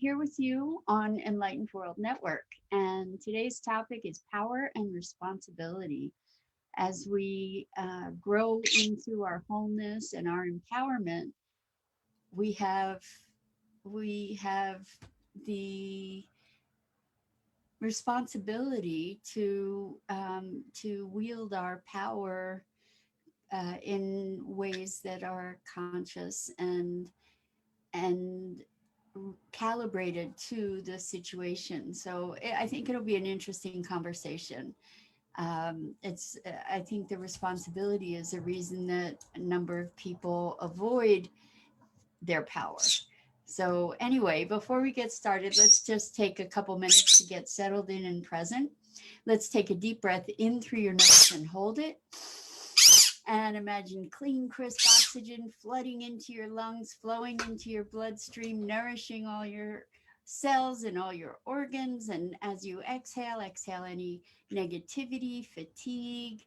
here with you on Enlightened World Network, and today's topic is power and responsibility. As we grow into our wholeness and our empowerment, we have we have the responsibility to wield our power in ways that are conscious and calibrated to the situation. So I think it'll be an interesting conversation. I think the responsibility is a reason that a number of people avoid their power. So anyway, before we get started, let's just take a couple minutes to get settled in and present. Let's take a deep breath in through your nose and hold it. And imagine clean, crisp oxygen flooding into your lungs, flowing into your bloodstream, nourishing all your cells and all your organs. And as you exhale, exhale any negativity, fatigue,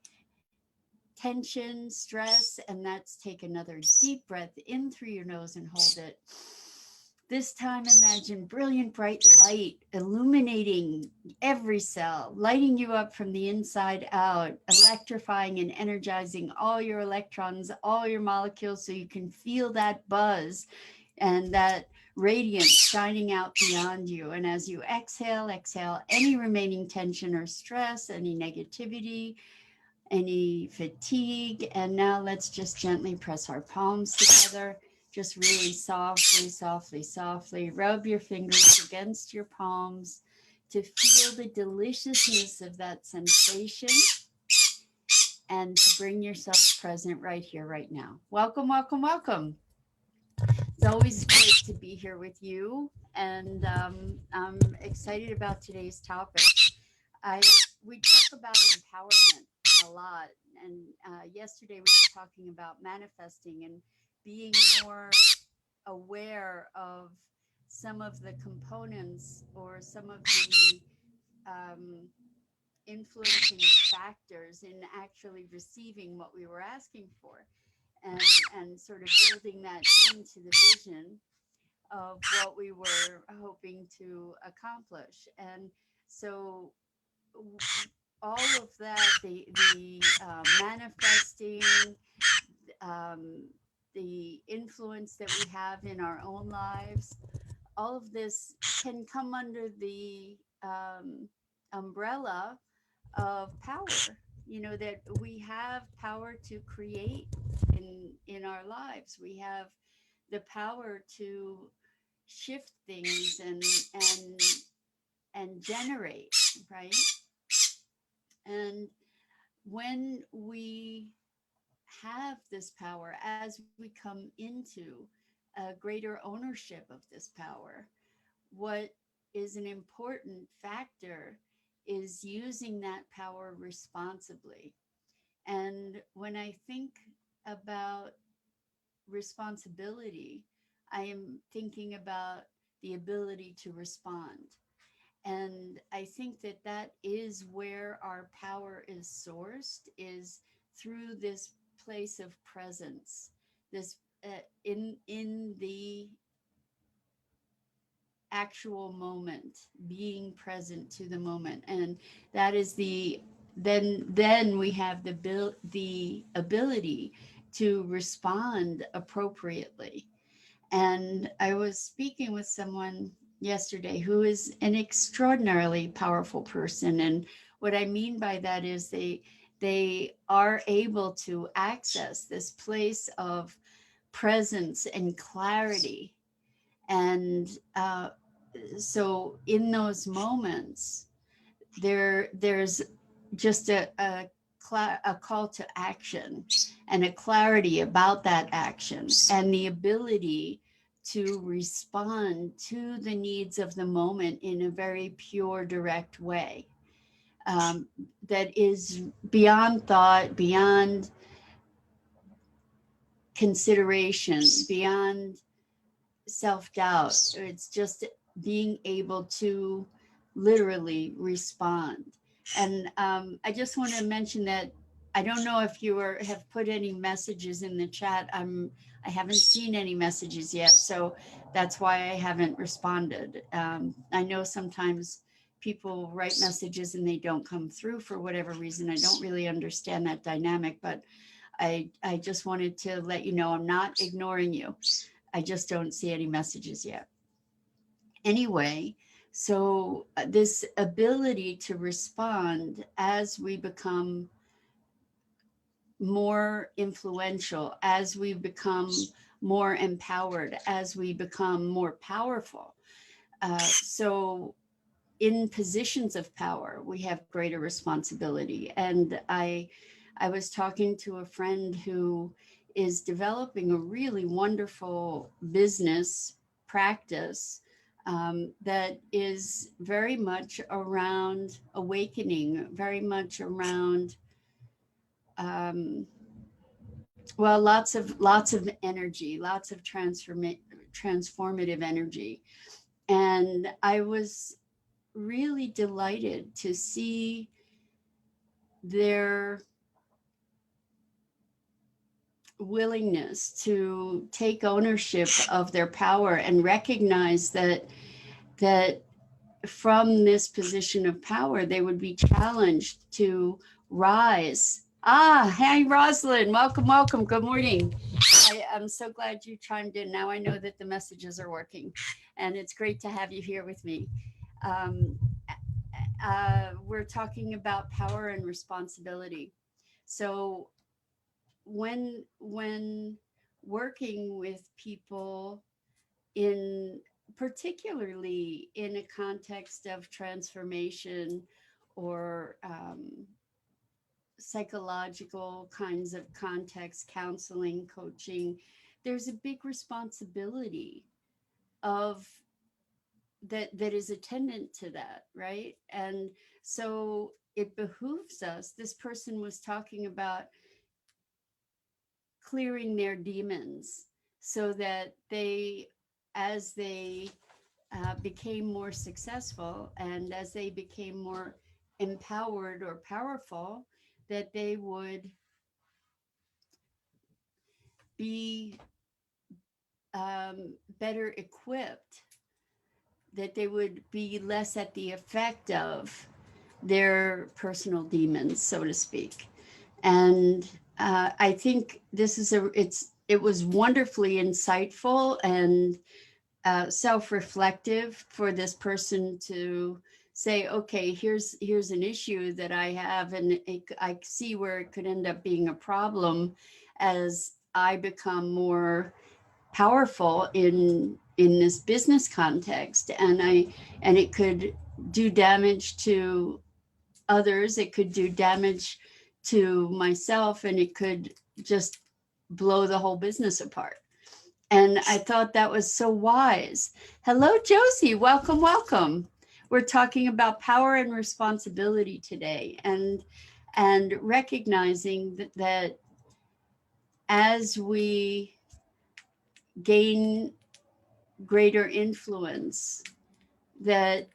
tension, stress. And that's take another deep breath in through your nose and hold it. This time, imagine brilliant, bright light illuminating every cell, lighting you up from the inside out, electrifying and energizing all your electrons, all your molecules, so you can feel that buzz and that radiance shining out beyond you. And as you exhale, exhale any remaining tension or stress, any negativity, any fatigue. And now let's just gently press our palms together. Just really softly, softly, softly rub your fingers against your palms to feel the deliciousness of that sensation and to bring yourself present right here, right now. Welcome, welcome, welcome. It's always great to be here with you, and I'm excited about today's topic. I We talk about empowerment a lot, and yesterday we were talking about manifesting and being more aware of some of the components or some of the um, influencing factors in actually receiving what we were asking for, and and sort of building that into the vision of what we were hoping to accomplish. And so all of that, the manifesting, um, the influence that we have in our own lives, all of this can come under the umbrella of power. You know that we have power to create in our lives. We have the power to shift things and generate, right? And when we have this power, as we come into a greater ownership of this power, what is an important factor is using that power responsibly. And when I think about responsibility, I am thinking about the ability to respond. And I think that that is where our power is sourced, is through this place of presence, this in the actual moment, being present to the moment. And that is then we have the ability to respond appropriately. And I was speaking with someone yesterday who is an extraordinarily powerful person. And what I mean by that is they are able to access this place of presence and clarity. And so in those moments, there's just a call to action and a clarity about that action and the ability to respond to the needs of the moment in a very pure, direct way, that is beyond thought, beyond consideration, beyond self doubt. It's just being able to literally respond. And I just want to mention that I don't know if you have put any messages in the chat. I haven't seen any messages yet, so that's why I haven't responded. I know sometimes people write messages and they don't come through for whatever reason. I don't really understand that dynamic, but I just wanted to let you know I'm not ignoring you. I just don't see any messages yet. Anyway, so this ability to respond as we become more influential, as we become more empowered, as we become more powerful. So, in positions of power, we have greater responsibility. And I was talking to a friend who is developing a really wonderful business practice that is very much around awakening, very much around um, well, lots of energy, lots of transformative energy. And I was really delighted to see their willingness to take ownership of their power and recognize that from this position of power they would be challenged to rise. Hey Rosalind, welcome, good morning. I'm so glad you chimed in. Now I know that the messages are working, and it's great to have you here with me. um, we're talking about power and responsibility. So when working with people, in particularly in a context of transformation or psychological kinds of context, counseling, coaching, there's a big responsibility of that is attendant to that, right? And so it behooves us. This person was talking about clearing their demons so that they, as they became more successful and as they became more empowered or powerful, that they would be better equipped, that they would be less at the effect of their personal demons, so to speak. And I think this is it was wonderfully insightful and self-reflective for this person to say, okay, here's an issue that I have, and I see where it could end up being a problem as I become more powerful in this business context, and it could do damage to others, it could do damage to myself, and it could just blow the whole business apart. And I thought that was so wise. Hello, Josie. Welcome. We're talking about power and responsibility today, and recognizing that as we gain greater influence, that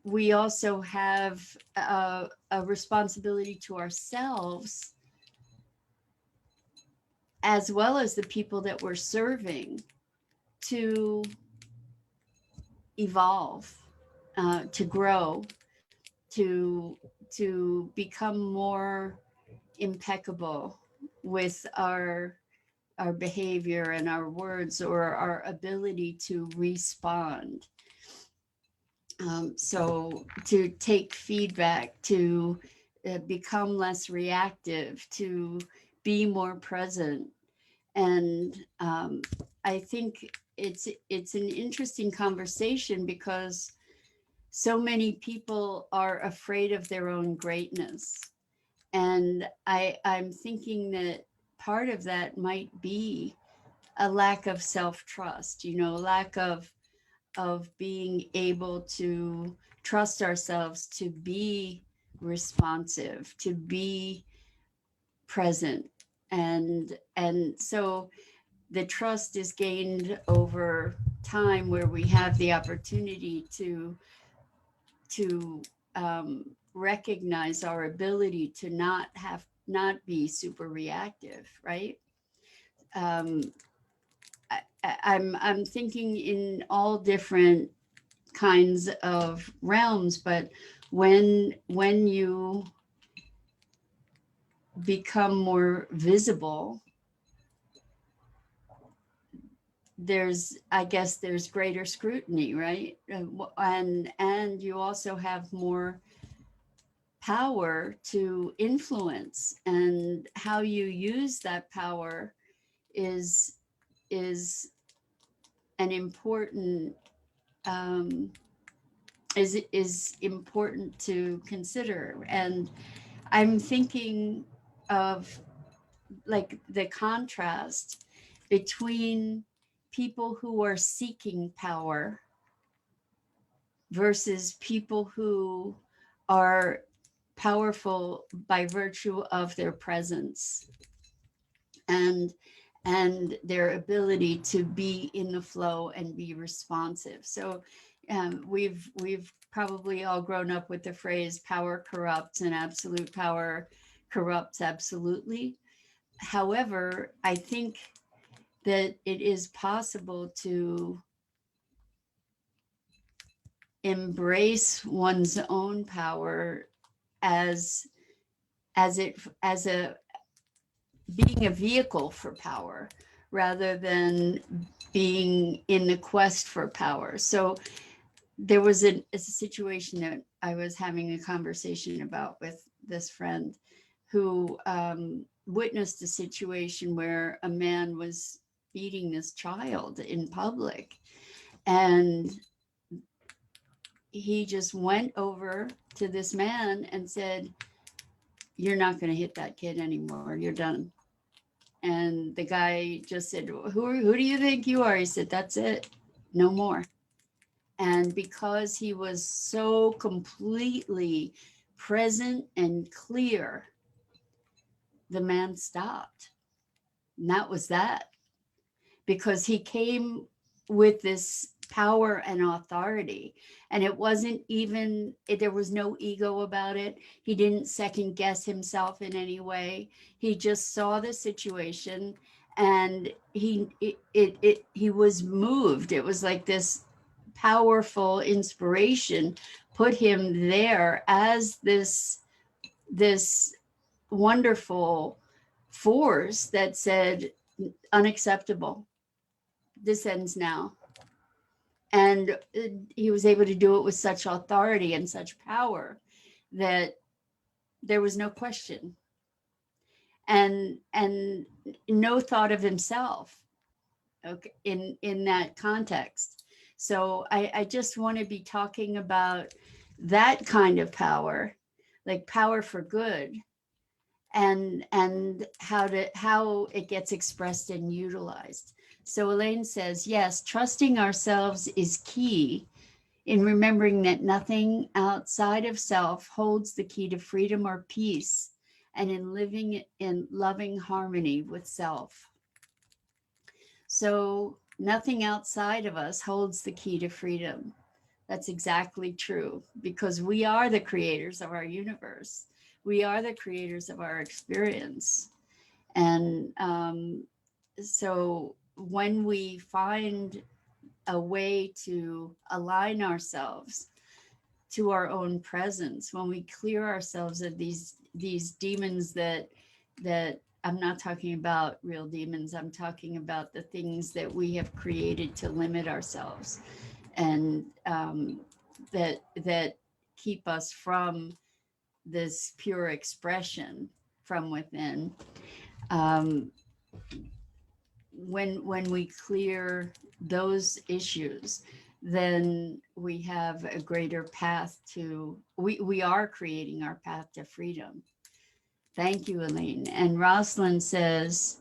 we also have a responsibility to ourselves as well as the people that we're serving to evolve, to grow, to to become more impeccable with our behavior and our words, or our ability to respond. So to take feedback, to become less reactive, to be more present. And I think it's an interesting conversation because so many people are afraid of their own greatness. And I'm thinking that part of that might be a lack of self-trust, lack of being able to trust ourselves, to be responsive, to be present. And so the trust is gained over time, where we have the opportunity to recognize our ability to not have not be super reactive, right? Um, I'm thinking in all different kinds of realms, but when you become more visible, there's, I guess there's greater scrutiny, right? And you also have more power to influence, and how you use that power is is an important um, is important to consider. And I'm thinking of like the contrast between people who are seeking power versus people who are powerful by virtue of their presence and their ability to be in the flow and be responsive. So we've probably all grown up with the phrase power corrupts and absolute power corrupts absolutely. However, I think that it is possible to embrace one's own power as as a being a vehicle for power rather than being in the quest for power. So there was a situation that I was having a conversation about with this friend who witnessed a situation where a man was beating this child in public, and he just went over to this man and said, "You're not going to hit that kid anymore. You're done." And the guy just said, who do you think you are? He said, "That's it. No more." And because he was so completely present and clear, the man stopped. And that was that. Because he came with this power and authority, and it wasn't even, there was no ego about it. He didn't second guess himself in any way. He just saw the situation, and he was moved. It was like this powerful inspiration put him there as this wonderful force that said, "Unacceptable. This ends now." And he was able to do it with such authority and such power that there was no question, and no thought of himself, okay, in that context. So I just want to be talking about that kind of power, like power for good, and how it gets expressed and utilized. So Elaine says, yes, trusting ourselves is key in remembering that nothing outside of self holds the key to freedom or peace, and in living in loving harmony with self. So nothing outside of us holds the key to freedom. That's exactly true, because we are the creators of our universe. We are the creators of our experience. And so when we find a way to align ourselves to our own presence, when we clear ourselves of these demons that I'm not talking about real demons, I'm talking about the things that we have created to limit ourselves, and that keep us from this pure expression from within. Um, when we clear those issues, then we have a greater path to, we are creating our path to freedom. Thank you, Elaine. And Rosalind says,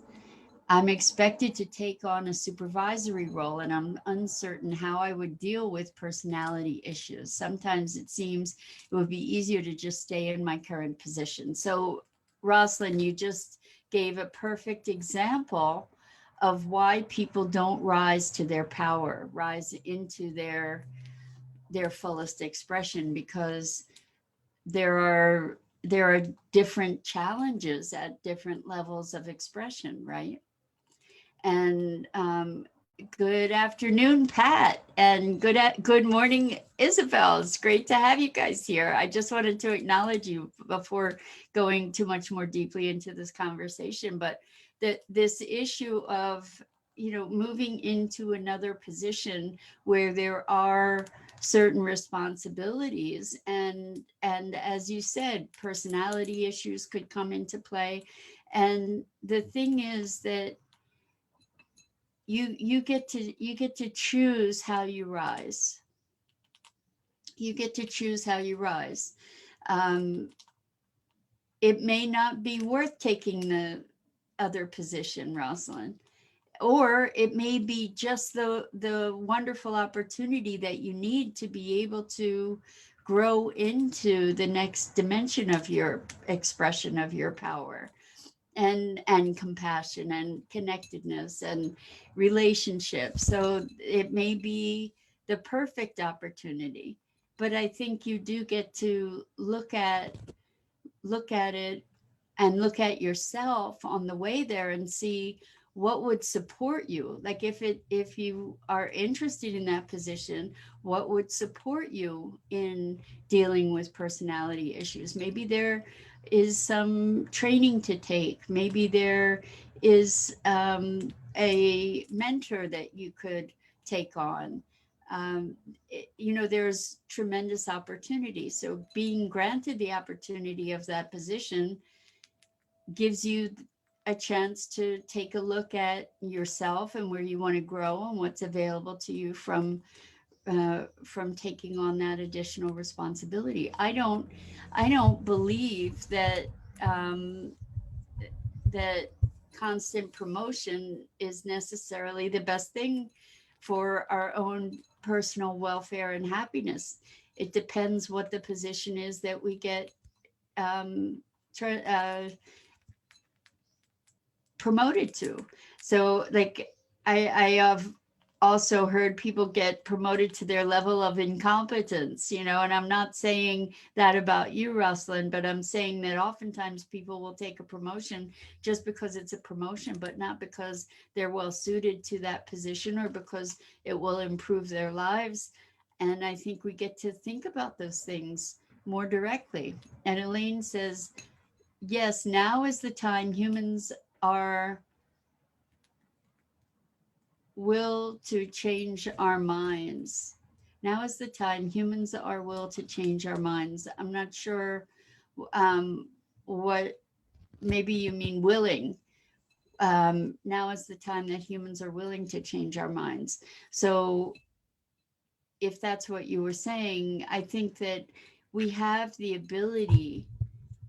I'm expected to take on a supervisory role, and I'm uncertain how I would deal with personality issues. Sometimes it seems it would be easier to just stay in my current position. So, Rosalind, you just gave a perfect example of why people don't rise to their power, rise into their fullest expression, because there are there are different challenges at different levels of expression, right? And good afternoon, Pat, and good morning, Isabel. It's great to have you guys here. I just wanted to acknowledge you before going too much more deeply into this conversation, but that this issue of, you know, moving into another position where there are certain responsibilities, and as you said, personality issues could come into play. And the thing is that you get to choose how you rise. You get to choose how you rise. um, it may not be worth taking the other position, Rosalind, or it may be just the wonderful opportunity that you need to be able to grow into the next dimension of your expression of your power, and compassion and connectedness and relationships. So it may be the perfect opportunity, but I think you do get to look at it and look at yourself on the way there and see what would support you. Like if you are interested in that position, what would support you in dealing with personality issues? Maybe there is some training to take. Maybe there is a mentor that you could take on. You know, there's tremendous opportunity. So being granted the opportunity of that position gives you a chance to take a look at yourself and where you want to grow and what's available to you from taking on that additional responsibility. I don't believe that um, that constant promotion is necessarily the best thing for our own personal welfare and happiness. It depends what the position is that we get um, tra- promoted to. So like I have also heard people get promoted to their level of incompetence, you know, and I'm not saying that about you, Rosalind, but I'm saying that oftentimes people will take a promotion just because it's a promotion, but not because they're well suited to that position or because it will improve their lives. And I think we get to think about those things more directly. And Elaine says, yes, now is the time humans are will to change our minds. Now is the time humans are will to change our minds. I'm not sure um, what, maybe you mean willing. Now is the time that humans are willing to change our minds. So if that's what you were saying, I think that we have the ability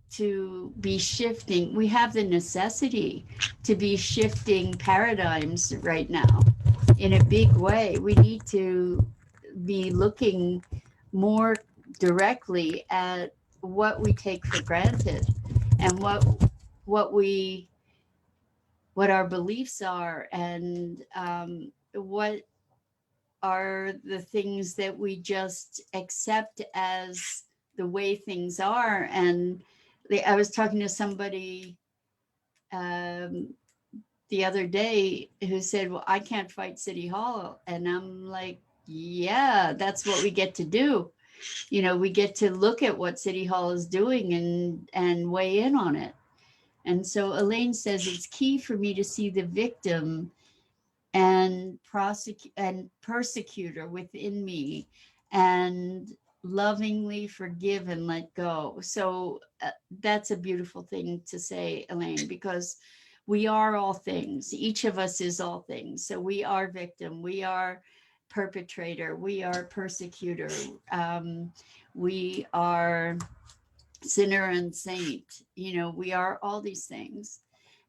to be shifting. We have the necessity to be shifting paradigms right now in a big way. We need to be looking more directly at what we take for granted and what what our beliefs are, and what are the things that we just accept as the way things are. And I was talking to somebody um, the other day who said, well, I can't fight City Hall. And I'm like, yeah, that's what we get to do. You know, we get to look at what City Hall is doing and weigh in on it. And so Elaine says it's key for me to see the victim and persecutor within me, and lovingly forgive and let go. So that's a beautiful thing to say, Elaine, because we are all things. Each of us is all things. So we are victim, we are perpetrator, we are persecutor, we are sinner and saint. You know, we are all these things.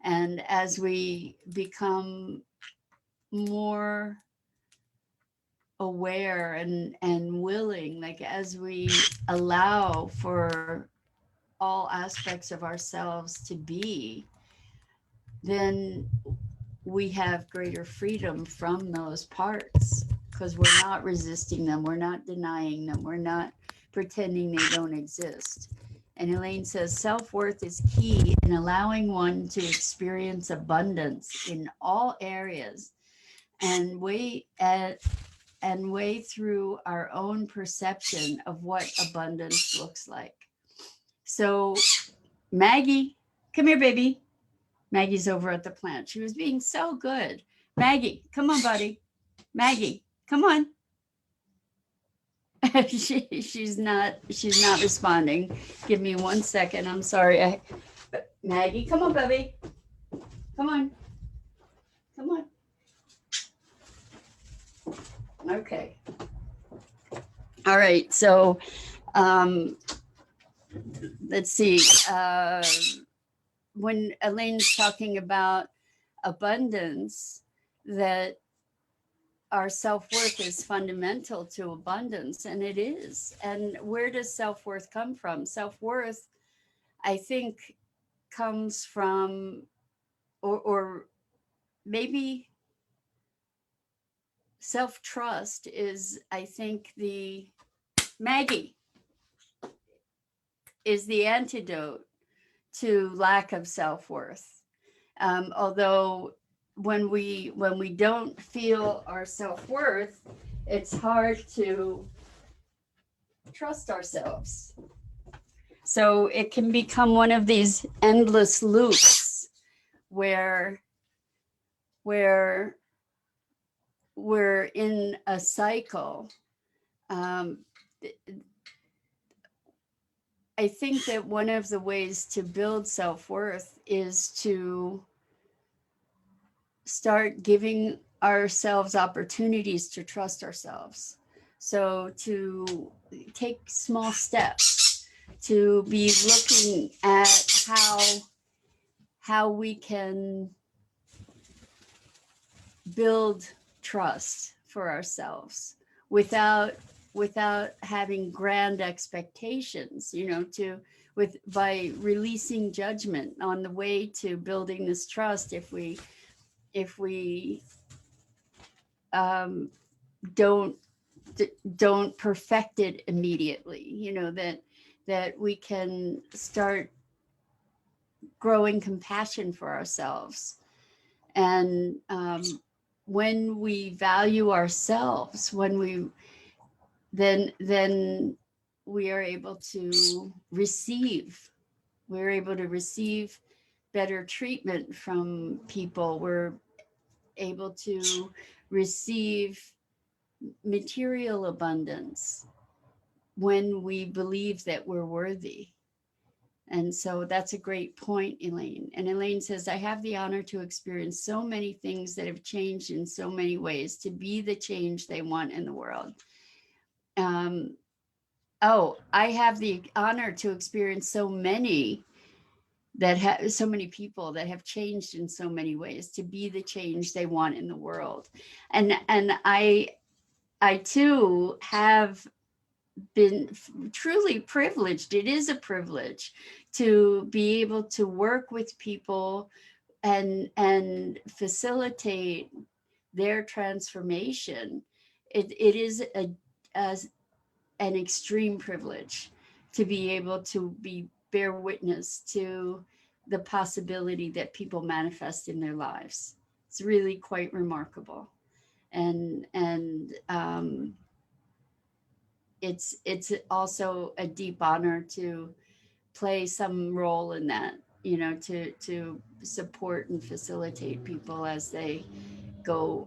And as we become more aware and willing, like as we allow for all aspects of ourselves to be, then we have greater freedom from those parts, because we're not resisting them, we're not denying them, we're not pretending they don't exist. And Elaine says self-worth is key in allowing one to experience abundance in all areas and weigh through our own perception of what abundance looks like. So, Maggie, come here, baby. Maggie's over at the plant. She was being so good. Maggie, come on, buddy. Maggie, come on. She's not responding. Give me 1 second. I'm sorry. Maggie, come on, baby. Come on. Come on. Okay. All right. So let's see. When Elaine's talking about abundance, that our self-worth is fundamental to abundance, and it is. And where does self-worth come from? Self-worth, I think, comes from, or maybe self-trust is, I think, Maggie is the antidote to lack of self-worth. Although when we don't feel our self-worth, it's hard to trust ourselves. So it can become one of these endless loops where we're in a cycle. I think that one of the ways to build self-worth is to start giving ourselves opportunities to trust ourselves. So to take small steps, to be looking at how we can build trust for ourselves without having grand expectations, by releasing judgment on the way to building this trust. If we don't perfect it immediately, that we can start growing compassion for ourselves. And when we value ourselves, then we are able to receive. We're able to receive better treatment from people. We're able to receive material abundance when we believe that we're worthy. And so that's a great point, Elaine. And Elaine says, I have the honor to experience so many things that have changed in so many ways to be the change they want in the world. I have the honor to experience so many people that have changed in so many ways to be the change they want in the world. And I too have been truly privileged. It is a privilege to be able to work with people and facilitate their transformation. It is an extreme privilege to be able to bear witness to the possibility that people manifest in their lives. It's really quite remarkable. And it's also a deep honor to play some role in that, to support and facilitate people as they go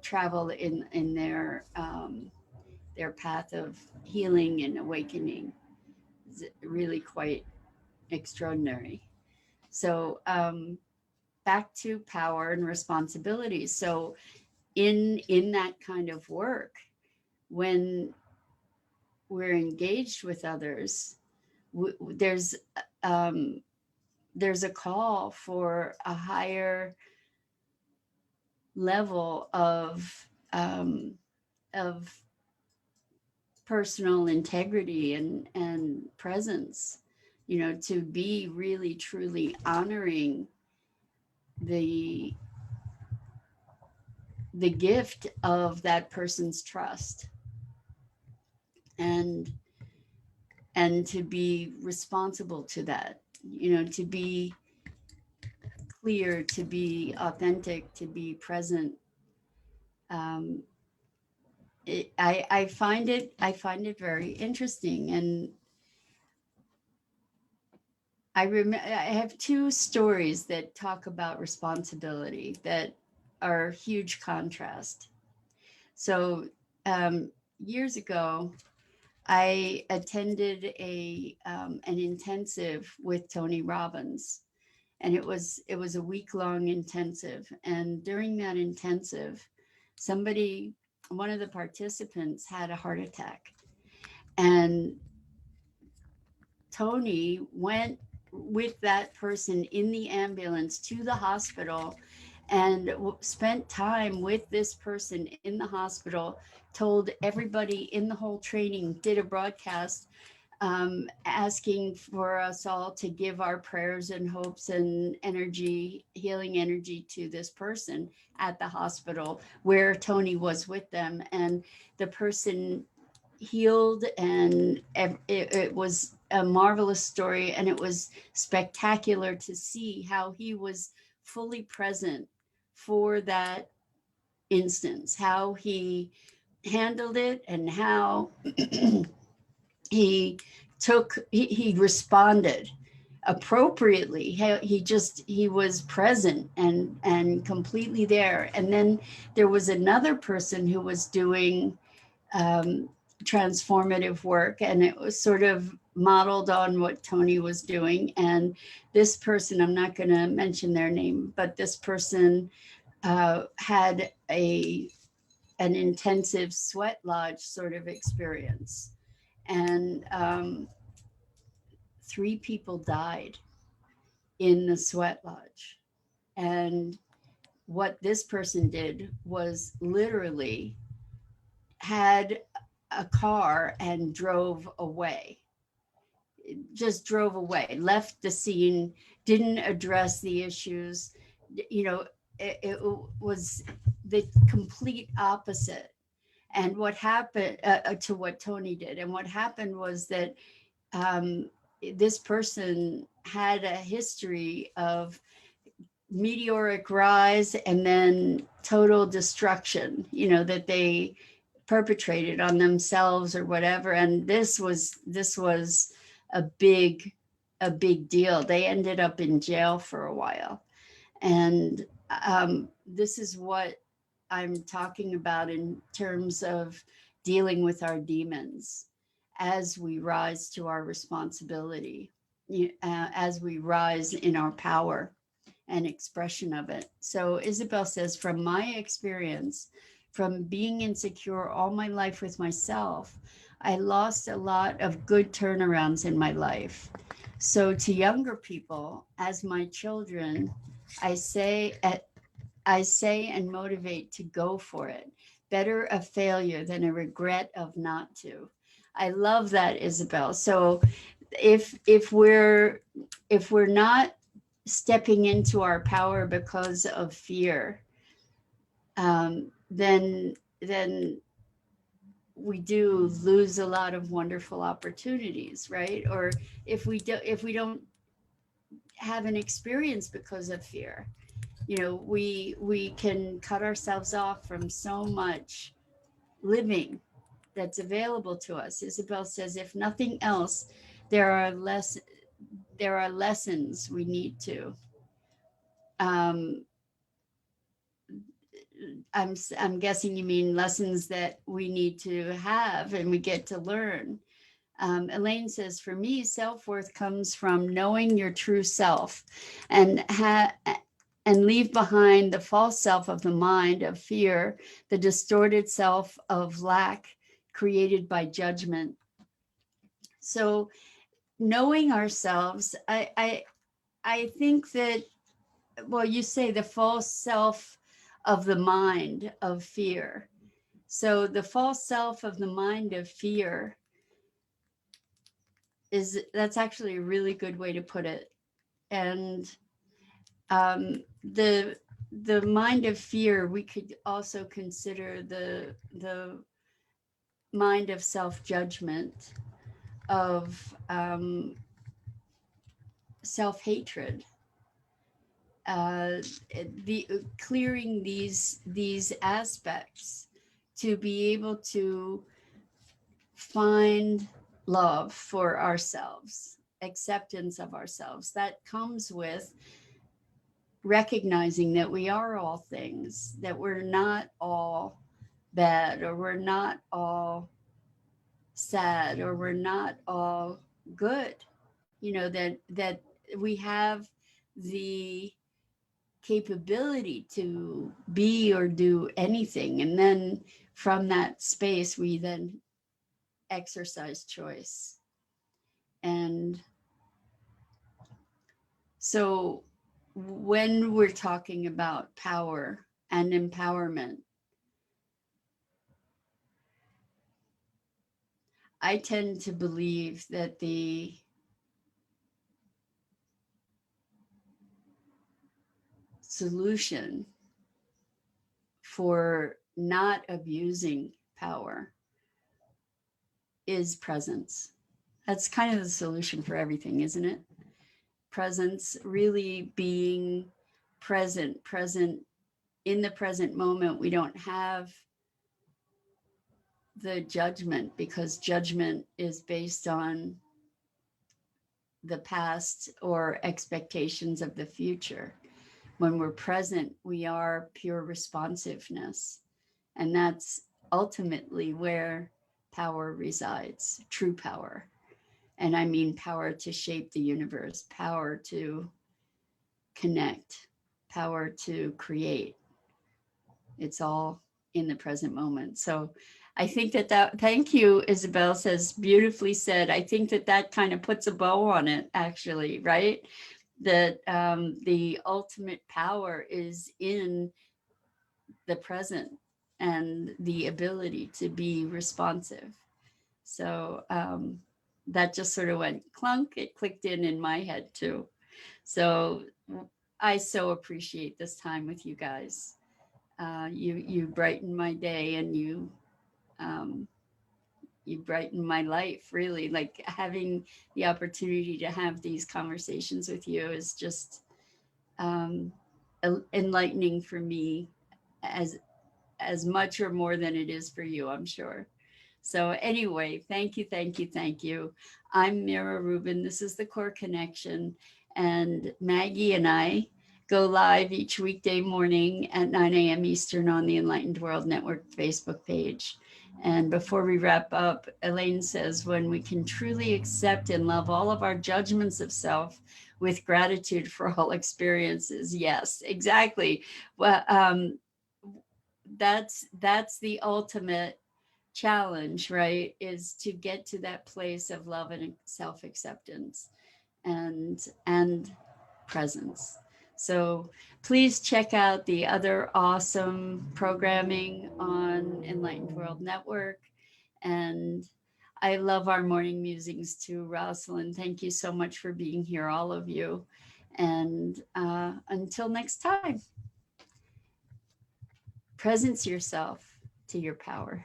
travel in their path of healing and awakening. It's really quite extraordinary. So back to power and responsibility. So in that kind of work, when we're engaged with others, there's a call for a higher level of personal integrity and presence, to be really truly honoring the gift of that person's trust. And and to be responsible to that, you know, to be clear, to be authentic, to be present. Um, I find it very interesting, and I have two stories that talk about responsibility that are huge contrast. So years ago, I attended an intensive with Tony Robbins, and it was a week-long intensive. And during that intensive, somebody, one of the participants, had a heart attack, and Tony went with that person in the ambulance to the hospital and spent time with this person in the hospital, told everybody in the whole training, did a broadcast asking for us all to give our prayers and hopes and energy, healing energy, to this person at the hospital where Tony was with them. And the person healed, and it was a marvelous story, and it was spectacular to see how he was fully present for that instance, how he handled it, and how he responded appropriately. He was present and completely there. And then there was another person who was doing um, transformative work, and it was sort of modeled on what Tony was doing. And this person, I'm not going to mention their name, but this person had an intensive sweat lodge sort of experience, and 3 people died in the sweat lodge. And what this person did was literally had a car and drove away, just drove away, left the scene, didn't address the issues. You know, it was the complete opposite. And what happened to what Tony did, and what happened was that um, this person had a history of meteoric rise and then total destruction, you know, that they perpetrated on themselves or whatever. And this was a big a big deal. They ended up in jail for a while. And this is what I'm talking about in terms of dealing with our demons as we rise to our responsibility, as we rise in our power and expression of it. So Isabel says, from my experience, from being insecure all my life with myself, I lost a lot of good turnarounds in my life. So to younger people, as my children, I say I say and motivate to go for it. Better a failure than a regret of not to. I love that, Isabel. So if we're not stepping into our power because of fear, then we do lose a lot of wonderful opportunities, right? Or if we don't have an experience because of fear, you know, we can cut ourselves off from so much living that's available to us. Isabel says, if nothing else, there are less there are lessons we need to. Um, I'm guessing you mean lessons that we need to have and we get to learn. Elaine says, for me, self-worth comes from knowing your true self, and and leave behind the false self of the mind of fear, the distorted self of lack created by judgment. So knowing ourselves, I think that, well, you say the false self of the mind of fear. So the false self of the mind of fear that's actually a really good way to put it. And the mind of fear, we could also consider the mind of self-judgment, of self-hatred, the clearing these aspects to be able to find love for ourselves, acceptance of ourselves that comes with recognizing that we are all things, that we're not all bad, or we're not all sad, or we're not all good. You know, that we have the capability to be or do anything, and then from that space we then exercise choice. And so when we're talking about power and empowerment, I tend to believe that the solution for not abusing power is presence. That's kind of the solution for everything, isn't it? Presence, really being present in the present moment. We don't have the judgment, because judgment is based on the past or expectations of the future. When we're present, we are pure responsiveness. And that's ultimately where power resides, true power. And I mean power to shape the universe, power to connect, power to create. It's all in the present moment. So I think that thank you, Isabel says, beautifully said. I think that kind of puts a bow on it, actually, right? That the ultimate power is in the present and the ability to be responsive. So that just sort of went clunk, it clicked in my head too. So I so appreciate this time with you guys. You brighten my day, and um, you brighten my life, really. Like, having the opportunity to have these conversations with you is just um, enlightening for me, as much or more than it is for you, I'm sure. So anyway, thank you, thank you, thank you. I'm Mira Rubin. This is the Core Connection, and Maggie and I go live each weekday morning at 9 a.m. Eastern on the Enlightened World Network Facebook page. And before we wrap up, Elaine says, when we can truly accept and love all of our judgments of self with gratitude for all experiences. Yes, exactly. Well, that's the ultimate challenge, right? Is to get to that place of love and self-acceptance and presence. So please check out the other awesome programming on Enlightened World Network. And I love our morning musings too, Rosalind. Thank you so much for being here, all of you. And until next time, presence yourself to your power.